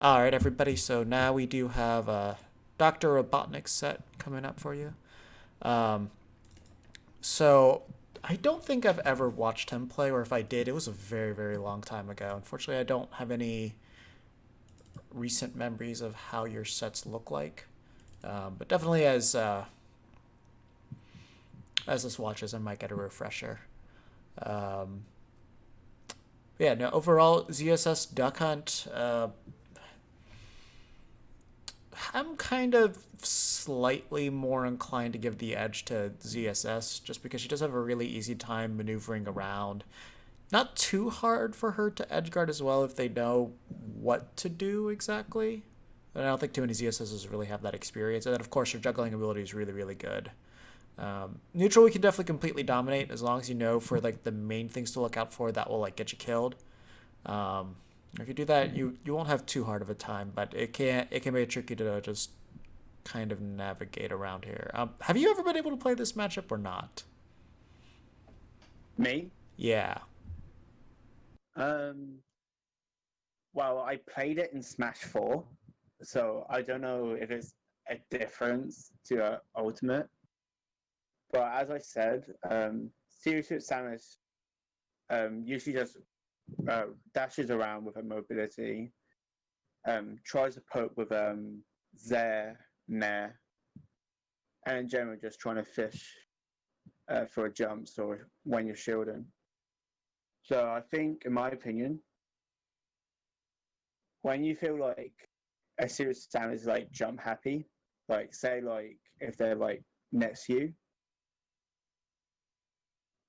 All right, everybody. So now we do have a Dr. Robotnik set coming up for you. Um, so I don't think I've ever watched him play, or if I did, it was a very, very long time ago. Unfortunately, I don't have any recent memories of how your sets look like. But definitely as this watches, I might get a refresher. Um, yeah, no. Overall, ZSS Duck Hunt. I'm kind of slightly more inclined to give the edge to ZSS just because she does have a really easy time maneuvering around. Not too hard for her to edgeguard as well if they know what to do exactly. But I don't think too many ZSSs really have that experience. And then, of course, her juggling ability is really, really good. Neutral, we can definitely completely dominate as long as you know for like the main things to look out for that will like get you killed. Um, if you do that, you won't have too hard of a time, but it can be tricky to just kind of navigate around here. Have you ever been able to play this matchup or not? Me? Yeah. Um, well, I played it in Smash 4, so I don't know if it's a difference to Ultimate. But as I said, Serious Samus usually just dashes around with her mobility, tries to poke with their Nair, and in general just trying to fish for a jumps or when you're shielding. So I think, in my opinion, when you feel like a serious sound is like jump happy, like say like if they're like next to you,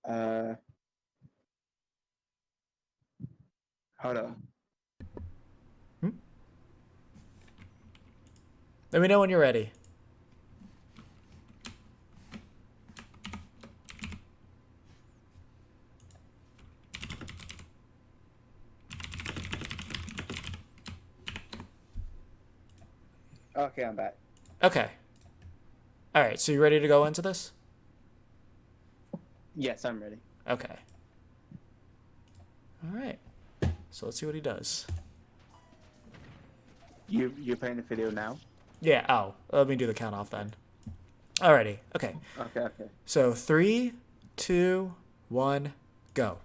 uh, hold on. Hmm? Let me know when you're ready. Okay, I'm back. Okay. All right. So you ready to go into this? Yes, I'm ready. Okay. All right. So let's see what he does. You're playing the video now. Yeah. Oh, let me do the count off then. Alrighty. Okay. Okay, okay. So three, two, one, go.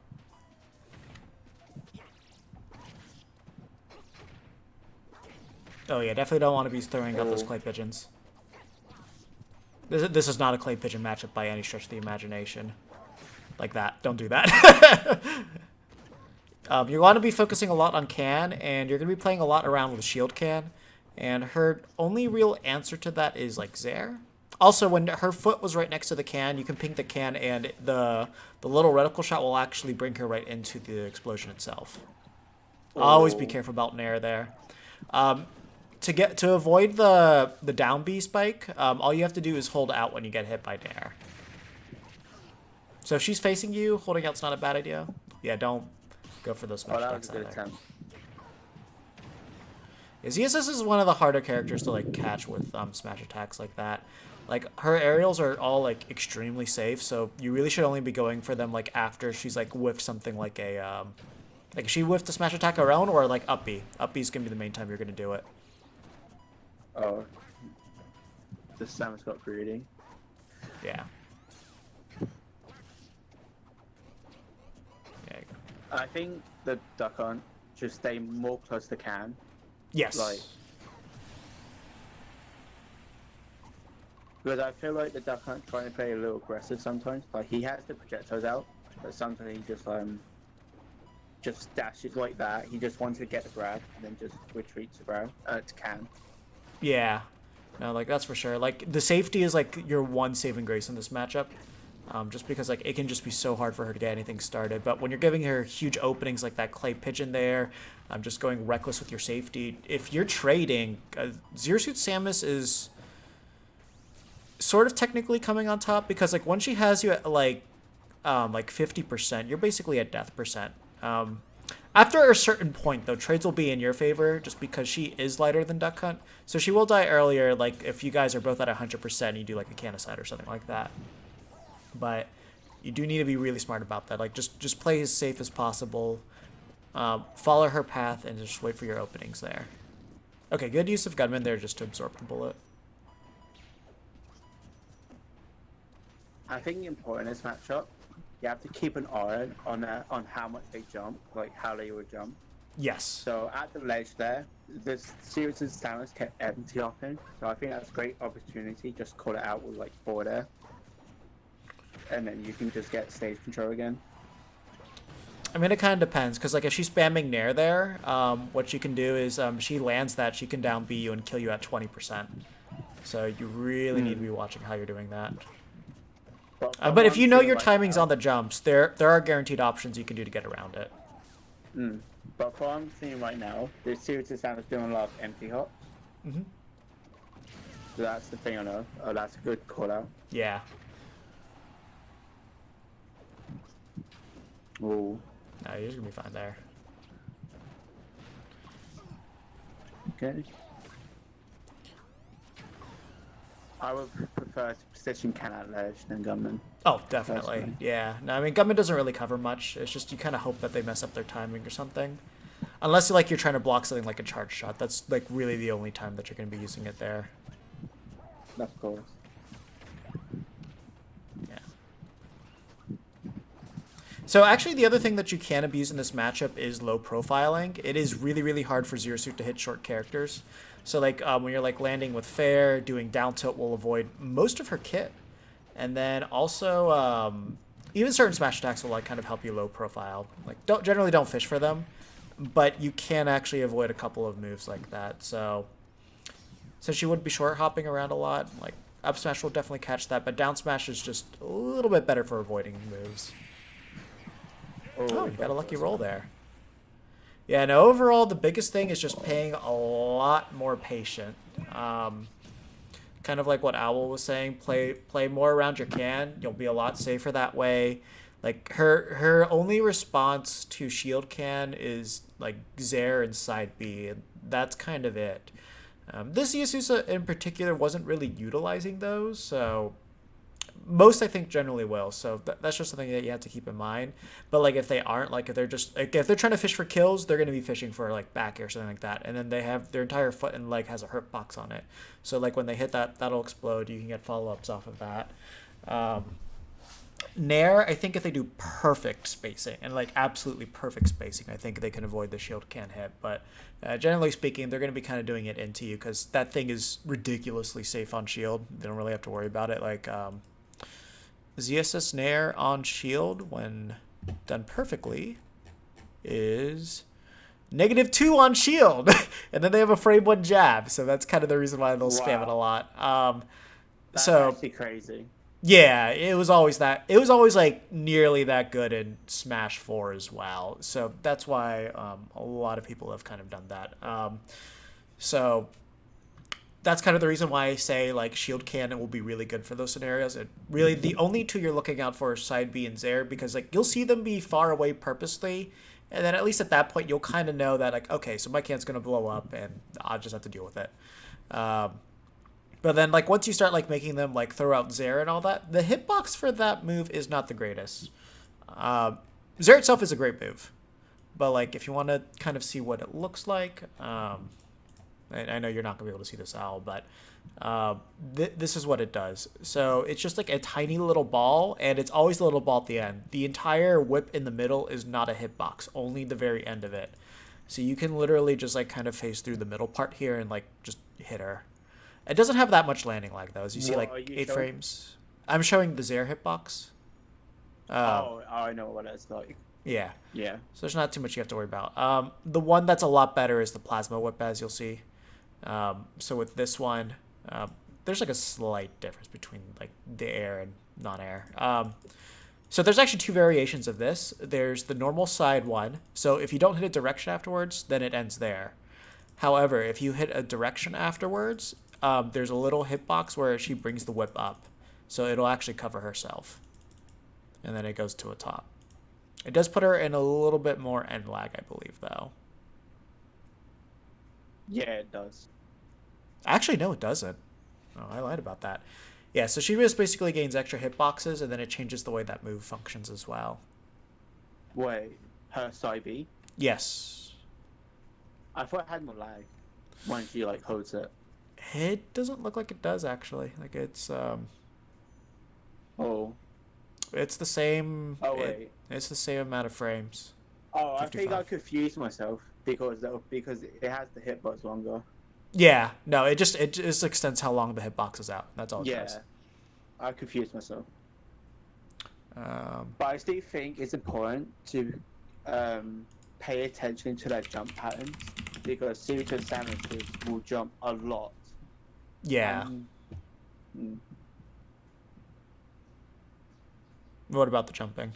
Oh yeah, definitely don't want to be throwing out those Oh, clay pigeons. This is not a clay pigeon matchup by any stretch of the imagination. Like that. Don't do that. You want to be focusing a lot on can, and you're going to be playing a lot around with shield can. And her only real answer to that is like Zaire. Also, when her foot was right next to the can, you can ping the can, and the little reticle shot will actually bring her right into the explosion itself. Always be oh. careful about Nair there. To avoid the down B spike, all you have to do is hold out when you get hit by Nair. So if she's facing you, holding out's not a bad idea. Yeah, don't go for those Oh, smash that was a attacks good either. attempt. Yeah, ZSS is one of the harder characters to like catch with smash attacks like that. Like her aerials are all like extremely safe, so you really should only be going for them like after she's like whiffed something like a like if she whiffed a smash attack her own or like up B. Up B is gonna be the main time you're gonna do it. Oh, the Samus got greedy. Yeah. Yeah. I think the Duck Hunt should stay more close to can. Like, Yes. because I feel like the Duck Hunt trying to play a little aggressive sometimes. Like he has the projectiles out, but sometimes he just dashes like that. He just wants to get the grab and then just retreats the grab to can. Yeah. No, like that's for sure. Like the safety is like your one saving grace in this matchup. Just because like it can just be so hard for her to get anything started. But when you're giving her huge openings like that clay pigeon there, I'm just going reckless with your safety. If you're trading, Zero Suit Samus is sort of technically coming on top because like once she has you at like 50%, you're basically at death percent. After a certain point, though, trades will be in your favor just because she is lighter than Duck Hunt. So she will die earlier, like if you guys are both at 100% and you do like a canicide or something like that. But you do need to be really smart about that. Like just play as safe as possible. Follow her path and just wait for your openings there. Okay, good use of gunman there just to absorb the bullet. I think important in this matchup, you have to keep an eye on how much they jump, like how they would jump. Yes. So at the ledge there, this series of Samus kept empty hopping, so I think that's a great opportunity. Just call it out with like forward air, and then you can just get stage control again. I mean, it kind of depends, because like if she's spamming Nair there, what she can do is she lands that, she can down B you and kill you at 20%. So you really need to be watching how you're doing that. But if you know your timings on the jumps, there are guaranteed options you can do to get around it. But for what I'm seeing right now, the series of Samus doing a lot of empty hops. Mm-hmm. So that's the thing I know. Oh, that's a good call out. Yeah. Ooh. No, you're just gonna be fine there. Okay. I would prefer to position Ken at ledge than gunman. Oh, definitely. Yeah. No, I mean, gunman doesn't really cover much. It's just you kind of hope that they mess up their timing or something. Unless like you're trying to block something like a charge shot. That's like really the only time that you're going to be using it there. Of course. Yeah. So actually the other thing that you can abuse in this matchup is low profiling. It is really, really hard for Zero Suit to hit short characters. So like when you're like landing with Fair, doing down tilt will avoid most of her kit. And then also even certain smash attacks will like kind of help you low profile. Like generally don't fish for them, but you can actually avoid a couple of moves like that. So since you would be short hopping around a lot, like up smash will definitely catch that, but down smash is just a little bit better for avoiding moves. Oh, you got a lucky roll there. Yeah, and overall, the biggest thing is just paying a lot more patient. Kind of like what Owl was saying, play more around your can. You'll be a lot safer that way. Like her only response to shield can is like Zaire and side B, and that's kind of it. This Yasusa in particular wasn't really utilizing those, so most I think generally will. So that's just something that you have to keep in mind. But like if they aren't, like if they're just like if they're trying to fish for kills, they're going to be fishing for like back air or something like that, and then they have their entire foot and leg has a hurt box on it. So like when they hit that, that'll explode. You can get follow ups off of that. Nair, I think if they do perfect spacing and like absolutely perfect spacing, I think they can avoid the shield can hit. But generally speaking, they're going to be kind of doing it into you because that thing is ridiculously safe on shield. They don't really have to worry about it. Like ZSS Nair on shield when done perfectly is -2 on shield. And then they have a frame 1 jab. So that's kind of the reason why they'll spam it a lot. That's actually crazy. Yeah, it was always like nearly that good in Smash 4 as well. So that's why a lot of people have kind of done that. So that's kind of the reason why I say like shield cannon will be really good for those scenarios. And really the only two you're looking out for is side B and Zaire, because like you'll see them be far away purposely, and then at least at that point you'll kind of know that like, okay, so my can's gonna blow up and I'll just have to deal with it. But then like once you start like making them like throw out Zaire and all that, the hitbox for that move is not the greatest. Zaire itself is a great move, but like if you want to kind of see what it looks like, I know you're not gonna be able to see this, Owl, but this is what it does. So it's just like a tiny little ball, and it's always the little ball at the end. The entire whip in the middle is not a hitbox, only the very end of it. So you can literally just like kind of phase through the middle part here and like just hit her. It doesn't have that much landing lag though, as you see like 8 frames. I'm showing the Zaire hitbox. I know what it's like. Yeah. Yeah. So there's not too much you have to worry about. The one that's a lot better is the plasma whip, as you'll see. So with this one, there's like a slight difference between like the air and non-air. So there's actually 2 variations of this. There's the normal side one. So if you don't hit a direction afterwards, then it ends there. However, if you hit a direction afterwards, there's a little hitbox where she brings the whip up. So it'll actually cover herself. And then it goes to a top. It does put her in a little bit more end lag, I believe, though. Yeah, it does. Actually, no, it doesn't. Oh, I lied about that. Yeah, so she just basically gains extra hitboxes, and then it changes the way that move functions as well. Wait, her side B? Yes. I thought it had more lag. when she like holds it. It doesn't look like it does actually. Like Oh, it's the same. oh wait. It's the same amount of frames. Oh, I think I 55. confused myself because it has the hitbox longer. Yeah, no, it just extends how long the hitbox is out. That's all it does. Yeah, I confused myself. Um, But I still think it's important to pay attention to their jump patterns because Suitor Samuses will jump a lot. yeah. And, mm, What about the jumping?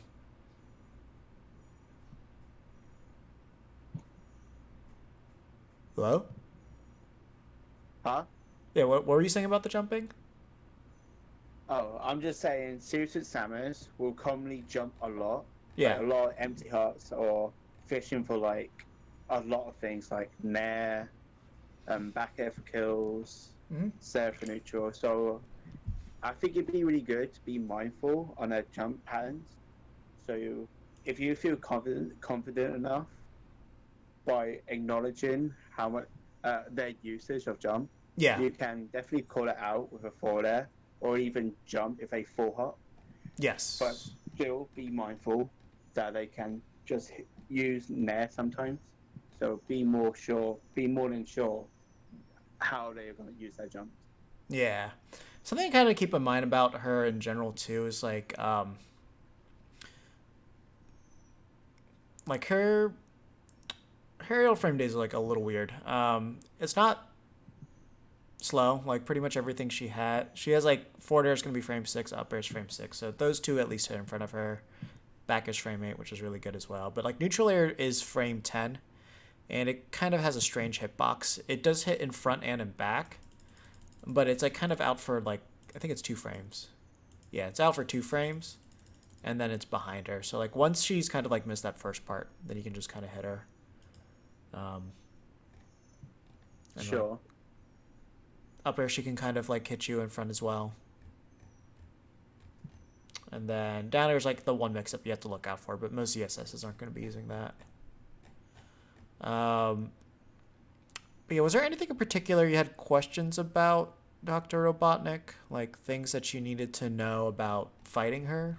Hello? huh? Yeah, what were you saying about the jumping? Oh, I'm just saying Suitor Samus will commonly jump a lot, like Yeah. a lot of empty hearts or fishing for like a lot of things like Nair, back air for kills, Mm-hmm. serve for neutral. So I think it'd be really good to be mindful on their jump patterns. So if you feel confident enough by acknowledging how much their usage of jump, Yeah. you can definitely call it out with a forward air or even jump if they full hop. But Yes. still be mindful that they can just use Nair sometimes. So be more than sure how they're going to use their jumps. Yeah. Something to kind of keep in mind about her in general too is like her aerial frame days are like a little weird. It's not slow. Like pretty much everything she has like forward air is gonna be frame 6, up air is frame 6. So those two at least hit in front of her. Back is frame 8, which is really good as well. But like neutral air is frame 10, and it kind of has a strange hitbox. It does hit in front and in back, but it's like kind of out for like I think it's 2 frames. Yeah, it's out for 2 frames, and then it's behind her. So like once she's kind of like missed that first part, then you can just kind of hit her. Um, and like Sure. up air, she can kind of like hit you in front as well. And then down air is like the one mix up you have to look out for, but most ZSSs aren't going to be using that. But yeah, was there anything in particular you had questions about, Dr. Robotnik? Like things that you needed to know about fighting her?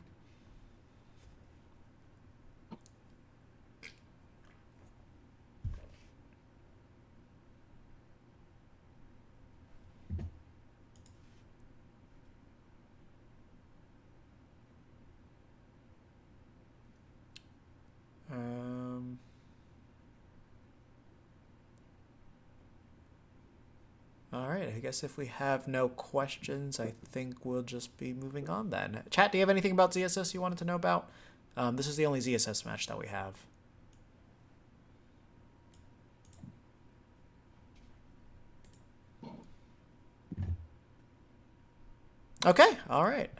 Um, all right, I guess if we have no questions, I think we'll just be moving on then. Chat, do you have anything about ZSS you wanted to know about? This is the only ZSS match that we have. Okay, all right.